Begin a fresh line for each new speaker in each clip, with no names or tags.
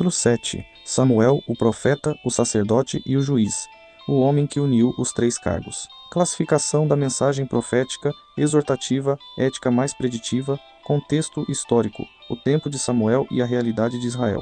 Capítulo 7. Samuel, o profeta, o sacerdote e o juiz. O homem que uniu os três cargos. Classificação da mensagem profética, exortativa, ética mais preditiva, contexto histórico, o tempo de Samuel e a realidade de Israel.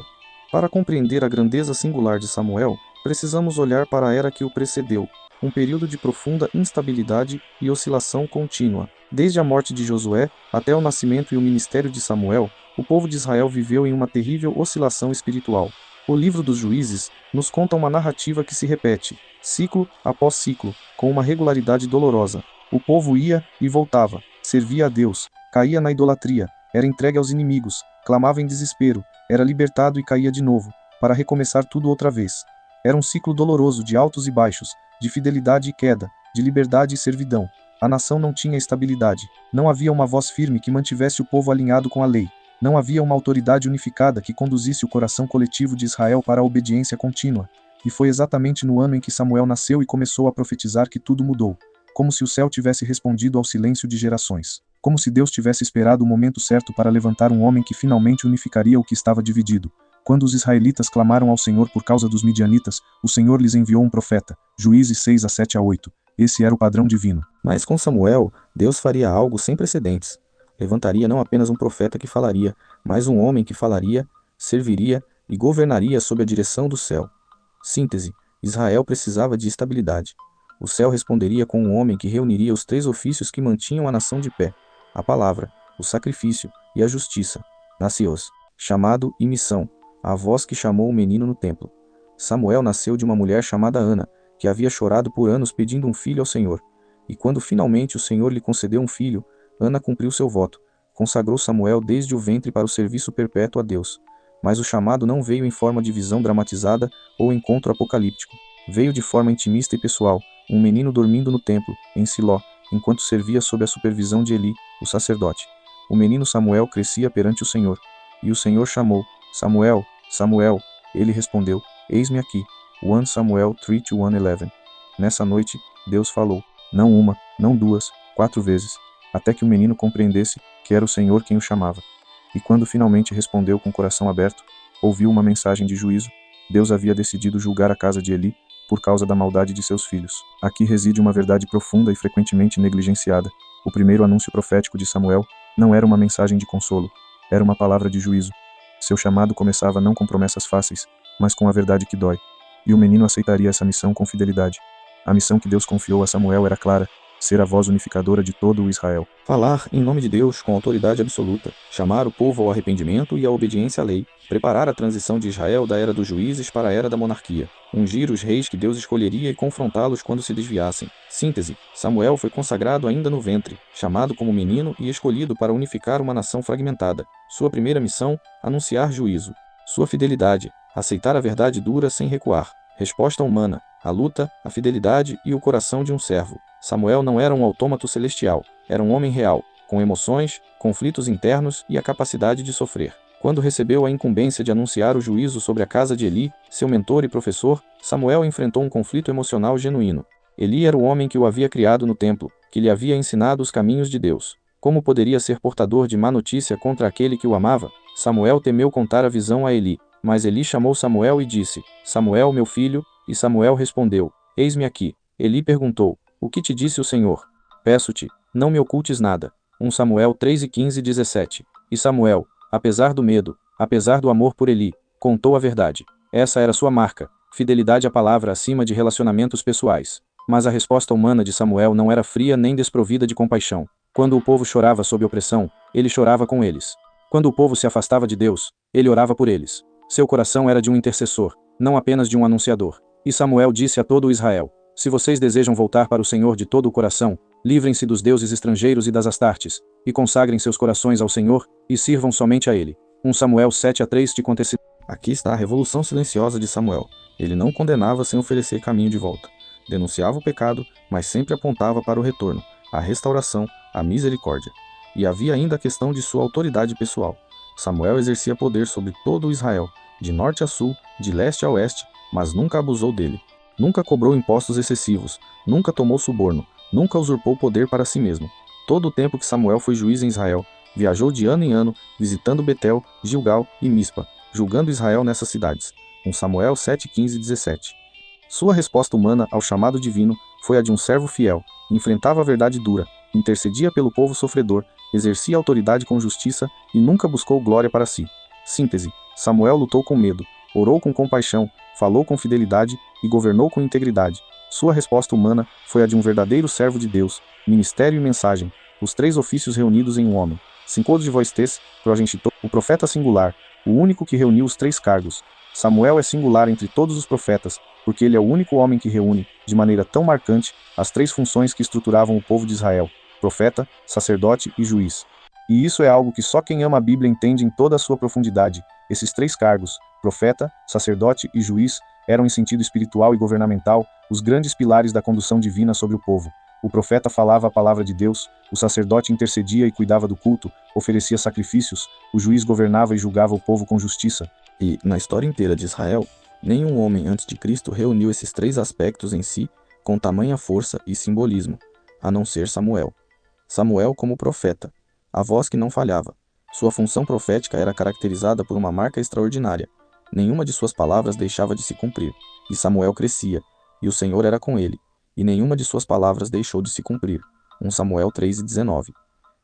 Para compreender a grandeza singular de Samuel, precisamos olhar para a era que o precedeu, um período de profunda instabilidade e oscilação contínua. Desde a morte de Josué até o nascimento e o ministério de Samuel, o povo de Israel viveu em uma terrível oscilação espiritual. O livro dos Juízes nos conta uma narrativa que se repete, ciclo após ciclo, com uma regularidade dolorosa. O povo ia e voltava, servia a Deus, caía na idolatria, era entregue aos inimigos, clamava em desespero, era libertado e caía de novo, para recomeçar tudo outra vez. Era um ciclo doloroso de altos e baixos, de fidelidade e queda, de liberdade e servidão. A nação não tinha estabilidade. Não havia uma voz firme que mantivesse o povo alinhado com a lei. Não havia uma autoridade unificada que conduzisse o coração coletivo de Israel para a obediência contínua. E foi exatamente no ano em que Samuel nasceu e começou a profetizar que tudo mudou. Como se o céu tivesse respondido ao silêncio de gerações. Como se Deus tivesse esperado o momento certo para levantar um homem que finalmente unificaria o que estava dividido. Quando os israelitas clamaram ao Senhor por causa dos midianitas, o Senhor lhes enviou um profeta. Juízes 6 a 7 a 8. Esse era o padrão divino. Mas com Samuel, Deus faria algo sem precedentes. Levantaria não apenas um profeta que falaria, mas um homem que falaria, serviria e governaria sob a direção do céu. Síntese: Israel precisava de estabilidade. O céu responderia com um homem que reuniria os três ofícios que mantinham a nação de pé: a palavra, o sacrifício e a justiça. Nasce-os, chamado e missão, a voz que chamou o menino no templo. Samuel nasceu de uma mulher chamada Ana, que havia chorado por anos pedindo um filho ao Senhor. E quando finalmente o Senhor lhe concedeu um filho, Ana cumpriu seu voto, consagrou Samuel desde o ventre para o serviço perpétuo a Deus. Mas o chamado não veio em forma de visão dramatizada ou encontro apocalíptico. Veio de forma intimista e pessoal, um menino dormindo no templo, em Siló, enquanto servia sob a supervisão de Eli, o sacerdote. O menino Samuel crescia perante o Senhor. E o Senhor chamou: Samuel, Samuel. Ele respondeu: Eis-me aqui. 1 Samuel 3:1-11. Nessa noite, Deus falou, não uma, não duas, 4 vezes, até que o menino compreendesse que era o Senhor quem o chamava. E quando finalmente respondeu com o coração aberto, ouviu uma mensagem de juízo. Deus havia decidido julgar a casa de Eli por causa da maldade de seus filhos. Aqui reside uma verdade profunda e frequentemente negligenciada. O primeiro anúncio profético de Samuel não era uma mensagem de consolo, era uma palavra de juízo. Seu chamado começava não com promessas fáceis, mas com a verdade que dói. E o menino aceitaria essa missão com fidelidade. A missão que Deus confiou a Samuel era clara: ser a voz unificadora de todo o Israel. Falar em nome de Deus com autoridade absoluta, chamar o povo ao arrependimento e à obediência à lei, preparar a transição de Israel da era dos juízes para a era da monarquia, ungir os reis que Deus escolheria e confrontá-los quando se desviassem. Síntese: Samuel foi consagrado ainda no ventre, chamado como menino e escolhido para unificar uma nação fragmentada. Sua primeira missão: anunciar juízo. Sua fidelidade: aceitar a verdade dura sem recuar. Resposta humana: a luta, a fidelidade e o coração de um servo. Samuel não era um autômato celestial, era um homem real, com emoções, conflitos internos e a capacidade de sofrer. Quando recebeu a incumbência de anunciar o juízo sobre a casa de Eli, seu mentor e professor, Samuel enfrentou um conflito emocional genuíno. Eli era o homem que o havia criado no templo, que lhe havia ensinado os caminhos de Deus. Como poderia ser portador de má notícia contra aquele que o amava? Samuel temeu contar a visão a Eli, mas Eli chamou Samuel e disse: Samuel, meu filho, e Samuel respondeu: Eis-me aqui. Eli perguntou: O que te disse o Senhor? Peço-te, não me ocultes nada. 1 Samuel 3:15-17. E Samuel, apesar do medo, apesar do amor por Eli, contou a verdade. Essa era sua marca, fidelidade à palavra acima de relacionamentos pessoais. Mas a resposta humana de Samuel não era fria nem desprovida de compaixão. Quando o povo chorava sob opressão, ele chorava com eles. Quando o povo se afastava de Deus, ele orava por eles. Seu coração era de um intercessor, não apenas de um anunciador. E Samuel disse a todo o Israel: Se vocês desejam voltar para o Senhor de todo o coração, livrem-se dos deuses estrangeiros e das astartes, e consagrem seus corações ao Senhor, e sirvam somente a Ele. 1 Samuel 7:3 te aconteceu. Aqui está a revolução silenciosa de Samuel. Ele não condenava sem oferecer caminho de volta. Denunciava o pecado, mas sempre apontava para o retorno, a restauração, a misericórdia. E havia ainda a questão de sua autoridade pessoal. Samuel exercia poder sobre todo o Israel, de norte a sul, de leste a oeste, mas nunca abusou dele. Nunca cobrou impostos excessivos, nunca tomou suborno, nunca usurpou poder para si mesmo. Todo o tempo que Samuel foi juiz em Israel, viajou de ano em ano, visitando Betel, Gilgal e Mispa, julgando Israel nessas cidades. 1 Samuel 7, 15 e 17. Sua resposta humana ao chamado divino foi a de um servo fiel, enfrentava a verdade dura, intercedia pelo povo sofredor, exercia autoridade com justiça e nunca buscou glória para si. Síntese: Samuel lutou com medo, orou com compaixão, falou com fidelidade e governou com integridade. Sua resposta humana foi a de um verdadeiro servo de Deus, ministério e mensagem, os três ofícios reunidos em um homem. Cinco de voistes, progenitor, o profeta singular, o único que reuniu os três cargos. Samuel é singular entre todos os profetas, porque ele é o único homem que reúne, de maneira tão marcante, as três funções que estruturavam o povo de Israel: profeta, sacerdote e juiz. E isso é algo que só quem ama a Bíblia entende em toda a sua profundidade. Esses três cargos, profeta, sacerdote e juiz, eram em sentido espiritual e governamental, os grandes pilares da condução divina sobre o povo. O profeta falava a palavra de Deus, o sacerdote intercedia e cuidava do culto, oferecia sacrifícios, o juiz governava e julgava o povo com justiça. E, na história inteira de Israel, nenhum homem antes de Cristo reuniu esses três aspectos em si com tamanha força e simbolismo, a não ser Samuel. Samuel como profeta, a voz que não falhava. Sua função profética era caracterizada por uma marca extraordinária. Nenhuma de suas palavras deixava de se cumprir. E Samuel crescia, e o Senhor era com ele, e nenhuma de suas palavras deixou de se cumprir. 1 Samuel 3:19.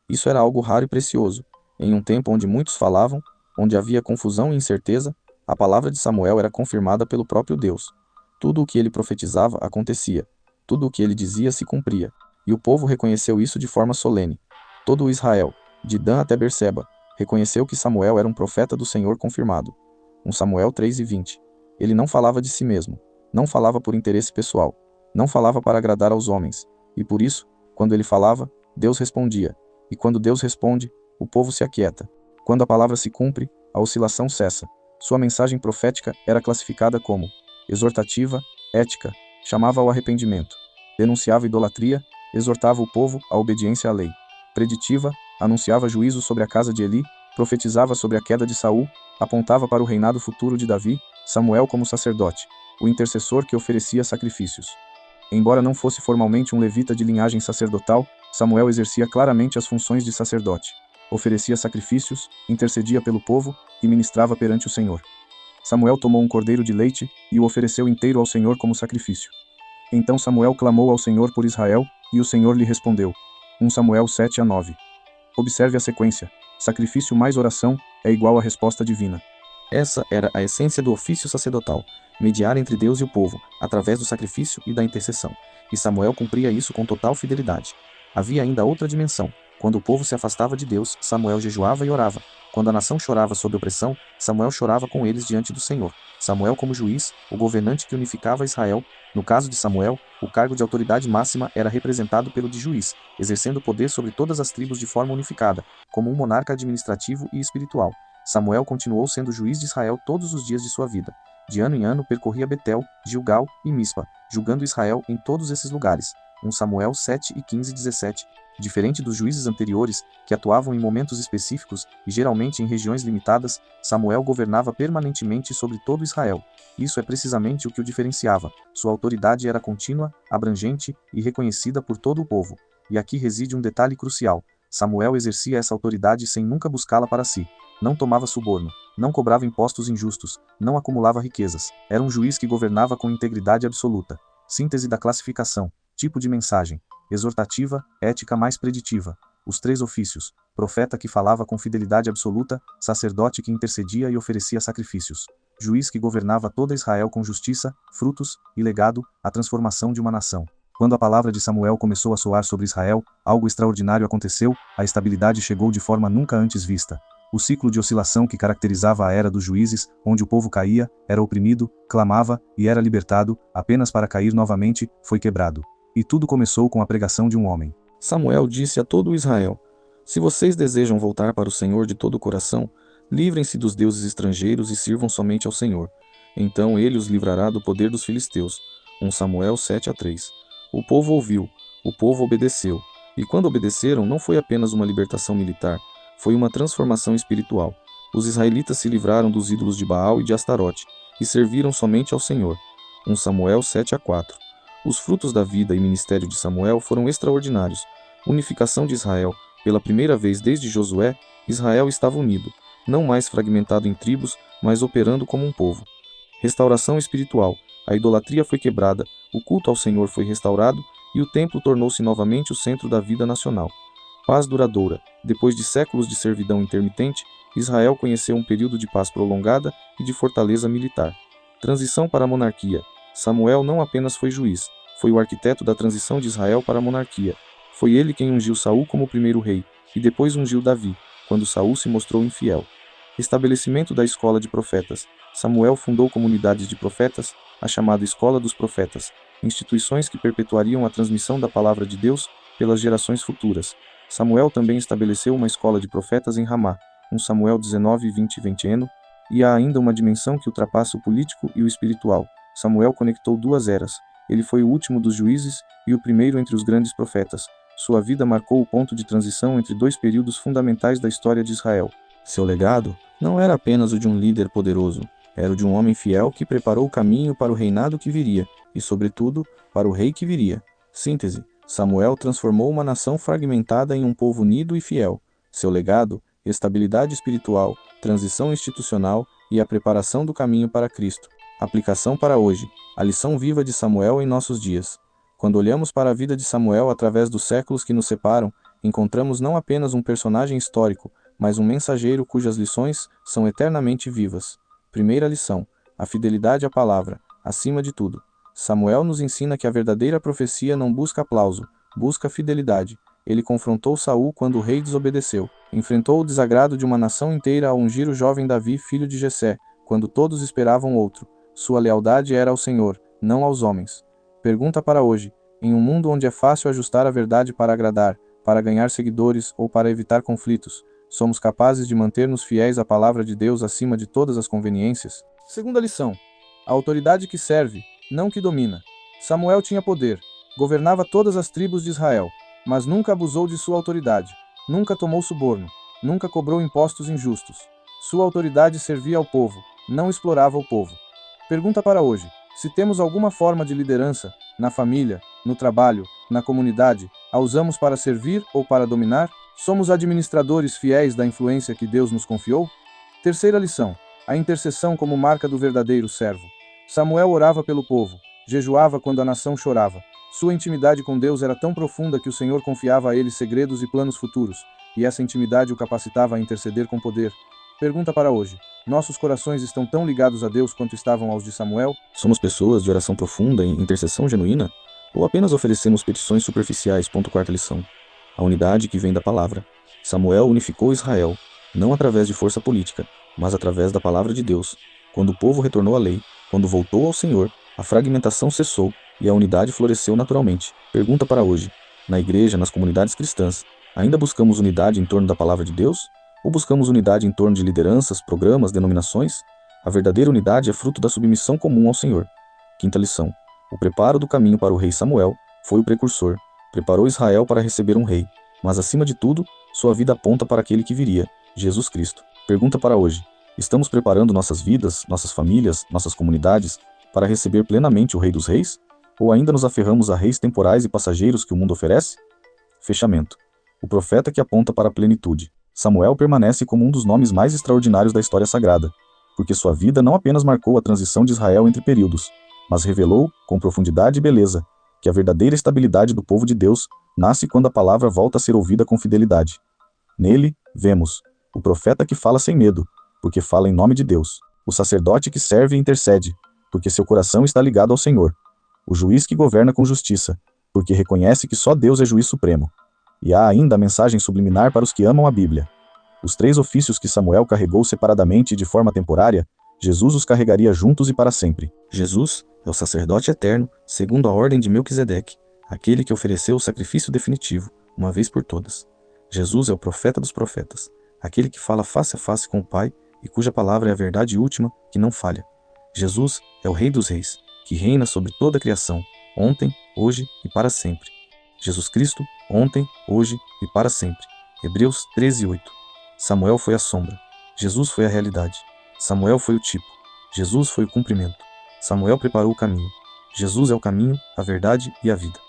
Isso era algo raro e precioso. Em um tempo onde muitos falavam, onde havia confusão e incerteza, a palavra de Samuel era confirmada pelo próprio Deus. Tudo o que ele profetizava acontecia. Tudo o que ele dizia se cumpria. E o povo reconheceu isso de forma solene. Todo o Israel, de Dan até Berseba, reconheceu que Samuel era um profeta do Senhor confirmado. 1 Samuel 3:20. Ele não falava de si mesmo, não falava por interesse pessoal, não falava para agradar aos homens, e por isso, quando ele falava, Deus respondia, e quando Deus responde, o povo se aquieta. Quando a palavra se cumpre, a oscilação cessa. Sua mensagem profética era classificada como exortativa, ética, chamava ao arrependimento, denunciava idolatria, exortava o povo à obediência à lei, preditiva, anunciava juízo sobre a casa de Eli, profetizava sobre a queda de Saul, apontava para o reinado futuro de Davi. Samuel como sacerdote, o intercessor que oferecia sacrifícios. Embora não fosse formalmente um levita de linhagem sacerdotal, Samuel exercia claramente as funções de sacerdote. Oferecia sacrifícios, intercedia pelo povo e ministrava perante o Senhor. Samuel tomou um cordeiro de leite e o ofereceu inteiro ao Senhor como sacrifício. Então Samuel clamou ao Senhor por Israel, e o Senhor lhe respondeu. 1 Samuel 7-9. Observe a sequência. Sacrifício mais oração é igual à resposta divina. Essa era a essência do ofício sacerdotal, mediar entre Deus e o povo, através do sacrifício e da intercessão. E Samuel cumpria isso com total fidelidade. Havia ainda outra dimensão. Quando o povo se afastava de Deus, Samuel jejuava e orava. Quando a nação chorava sob opressão, Samuel chorava com eles diante do Senhor. Samuel como juiz, o governante que unificava Israel. No caso de Samuel, o cargo de autoridade máxima era representado pelo de juiz, exercendo poder sobre todas as tribos de forma unificada, como um monarca administrativo e espiritual. Samuel continuou sendo juiz de Israel todos os dias de sua vida. De ano em ano percorria Betel, Gilgal e Mispa, julgando Israel em todos esses lugares. 1 Samuel 7 e 15-17. Diferente dos juízes anteriores, que atuavam em momentos específicos e geralmente em regiões limitadas, Samuel governava permanentemente sobre todo Israel. Isso é precisamente o que o diferenciava. Sua autoridade era contínua, abrangente e reconhecida por todo o povo. E aqui reside um detalhe crucial. Samuel exercia essa autoridade sem nunca buscá-la para si. Não tomava suborno, não cobrava impostos injustos, não acumulava riquezas. Era um juiz que governava com integridade absoluta. Síntese da classificação. Tipo de mensagem: exortativa, ética mais preditiva. Os três ofícios: profeta que falava com fidelidade absoluta, sacerdote que intercedia e oferecia sacrifícios, juiz que governava toda Israel com justiça, frutos e legado, a transformação de uma nação. Quando a palavra de Samuel começou a soar sobre Israel, algo extraordinário aconteceu, a estabilidade chegou de forma nunca antes vista. O ciclo de oscilação que caracterizava a era dos juízes, onde o povo caía, era oprimido, clamava e era libertado, apenas para cair novamente, foi quebrado. E tudo começou com a pregação de um homem. Samuel disse a todo Israel: se vocês desejam voltar para o Senhor de todo o coração, livrem-se dos deuses estrangeiros e sirvam somente ao Senhor. Então ele os livrará do poder dos filisteus. 1 Samuel 7-3. O povo ouviu, o povo obedeceu. E quando obedeceram, não foi apenas uma libertação militar, foi uma transformação espiritual. Os israelitas se livraram dos ídolos de Baal e de Astarote, e serviram somente ao Senhor. 1 Samuel 7-4. Os frutos da vida e ministério de Samuel foram extraordinários. Unificação de Israel. Pela primeira vez desde Josué, Israel estava unido, não mais fragmentado em tribos, mas operando como um povo. Restauração espiritual. A idolatria foi quebrada, o culto ao Senhor foi restaurado e o templo tornou-se novamente o centro da vida nacional. Paz duradoura. Depois de séculos de servidão intermitente, Israel conheceu um período de paz prolongada e de fortaleza militar. Transição para a monarquia. Samuel não apenas foi juiz, foi o arquiteto da transição de Israel para a monarquia. Foi ele quem ungiu Saul como primeiro rei, e depois ungiu Davi, quando Saul se mostrou infiel. Estabelecimento da escola de profetas. Samuel fundou comunidades de profetas, a chamada Escola dos Profetas, instituições que perpetuariam a transmissão da palavra de Deus pelas gerações futuras. Samuel também estabeleceu uma escola de profetas em Ramá, 1 Samuel 19, 20 e 20, e há ainda uma dimensão que ultrapassa o político e o espiritual. Samuel conectou duas eras. Ele foi o último dos juízes e o primeiro entre os grandes profetas. Sua vida marcou o ponto de transição entre dois períodos fundamentais da história de Israel. Seu legado não era apenas o de um líder poderoso, era o de um homem fiel que preparou o caminho para o reinado que viria, e, sobretudo, para o rei que viria. Síntese: Samuel transformou uma nação fragmentada em um povo unido e fiel. Seu legado: estabilidade espiritual, transição institucional e a preparação do caminho para Cristo. Aplicação para hoje: a lição viva de Samuel em nossos dias. Quando olhamos para a vida de Samuel através dos séculos que nos separam, encontramos não apenas um personagem histórico, mas um mensageiro cujas lições são eternamente vivas. Primeira lição: a fidelidade à palavra, acima de tudo. Samuel nos ensina que a verdadeira profecia não busca aplauso, busca fidelidade. Ele confrontou Saul quando o rei desobedeceu, enfrentou o desagrado de uma nação inteira ao ungir o jovem Davi, filho de Jessé, quando todos esperavam outro. Sua lealdade era ao Senhor, não aos homens. Pergunta para hoje: em um mundo onde é fácil ajustar a verdade para agradar, para ganhar seguidores ou para evitar conflitos, somos capazes de manter-nos fiéis à palavra de Deus acima de todas as conveniências? Segunda lição: a autoridade que serve, não que domina. Samuel tinha poder, governava todas as tribos de Israel, mas nunca abusou de sua autoridade, nunca tomou suborno, nunca cobrou impostos injustos. Sua autoridade servia ao povo, não explorava o povo. Pergunta para hoje: se temos alguma forma de liderança, na família, no trabalho, na comunidade, a usamos para servir ou para dominar? Somos administradores fiéis da influência que Deus nos confiou? Terceira lição: a intercessão como marca do verdadeiro servo. Samuel orava pelo povo, jejuava quando a nação chorava. Sua intimidade com Deus era tão profunda que o Senhor confiava a ele segredos e planos futuros, e essa intimidade o capacitava a interceder com poder. Pergunta para hoje: nossos corações estão tão ligados a Deus quanto estavam aos de Samuel? Somos pessoas de oração profunda e intercessão genuína? Ou apenas oferecemos petições superficiais? Quarta lição: a unidade que vem da palavra. Samuel unificou Israel, não através de força política, mas através da palavra de Deus. Quando o povo retornou à lei, quando voltou ao Senhor, a fragmentação cessou e a unidade floresceu naturalmente. Pergunta para hoje: na igreja, nas comunidades cristãs, ainda buscamos unidade em torno da palavra de Deus? Ou buscamos unidade em torno de lideranças, programas, denominações? A verdadeira unidade é fruto da submissão comum ao Senhor. Quinta lição: o preparo do caminho para o rei Samuel foi o precursor. Preparou Israel para receber um rei, mas acima de tudo, sua vida aponta para aquele que viria, Jesus Cristo. Pergunta para hoje: estamos preparando nossas vidas, nossas famílias, nossas comunidades para receber plenamente o Rei dos Reis? Ou ainda nos aferramos a reis temporais e passageiros que o mundo oferece? Fechamento: o profeta que aponta para a plenitude. Samuel permanece como um dos nomes mais extraordinários da história sagrada, porque sua vida não apenas marcou a transição de Israel entre períodos, mas revelou, com profundidade e beleza, que a verdadeira estabilidade do povo de Deus nasce quando a palavra volta a ser ouvida com fidelidade. Nele, vemos o profeta que fala sem medo, porque fala em nome de Deus; o sacerdote que serve e intercede, porque seu coração está ligado ao Senhor; o juiz que governa com justiça, porque reconhece que só Deus é juiz supremo. E há ainda a mensagem subliminar para os que amam a Bíblia. Os três ofícios que Samuel carregou separadamente e de forma temporária, Jesus os carregaria juntos e para sempre. Jesus é o sacerdote eterno, segundo a ordem de Melquisedeque, aquele que ofereceu o sacrifício definitivo, uma vez por todas. Jesus é o profeta dos profetas, aquele que fala face a face com o Pai e cuja palavra é a verdade última, que não falha. Jesus é o Rei dos Reis, que reina sobre toda a criação, ontem, hoje e para sempre. Jesus Cristo, ontem, hoje e para sempre. Hebreus 13:8. Samuel foi a sombra, Jesus foi a realidade. Samuel foi o tipo, Jesus foi o cumprimento. Samuel preparou o caminho, Jesus é o caminho, a verdade e a vida.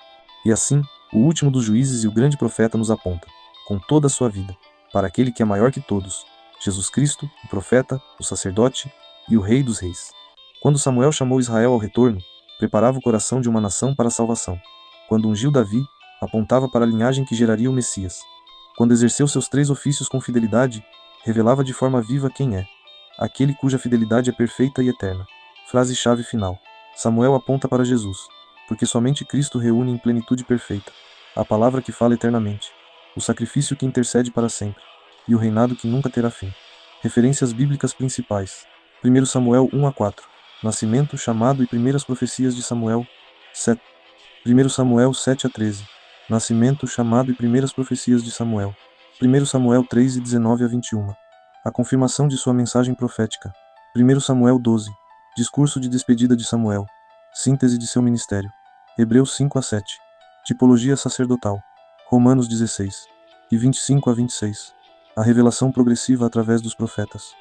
E assim, o último dos juízes e o grande profeta nos aponta, com toda a sua vida, para aquele que é maior que todos, Jesus Cristo, o profeta, o sacerdote e o Rei dos Reis. Quando Samuel chamou Israel ao retorno, preparava o coração de uma nação para a salvação. Quando ungiu Davi, apontava para a linhagem que geraria o Messias. Quando exerceu seus 3 ofícios com fidelidade, revelava de forma viva quem é. Aquele cuja fidelidade é perfeita e eterna. Frase-chave final. Samuel aponta para Jesus, porque somente Cristo reúne em plenitude perfeita a palavra que fala eternamente, o sacrifício que intercede para sempre, e o reinado que nunca terá fim. Referências bíblicas principais. 1 Samuel 1 a 4. Nascimento, chamado e primeiras profecias de Samuel. 7. 1 Samuel 7 a 13. Nascimento, chamado e primeiras profecias de Samuel. 1 Samuel 3 e 19 a 21. A confirmação de sua mensagem profética. 1 Samuel 12. Discurso de despedida de Samuel. Síntese de seu ministério. Hebreus 5 a 7. Tipologia sacerdotal. Romanos 16. E 25 a 26. A revelação progressiva através dos profetas.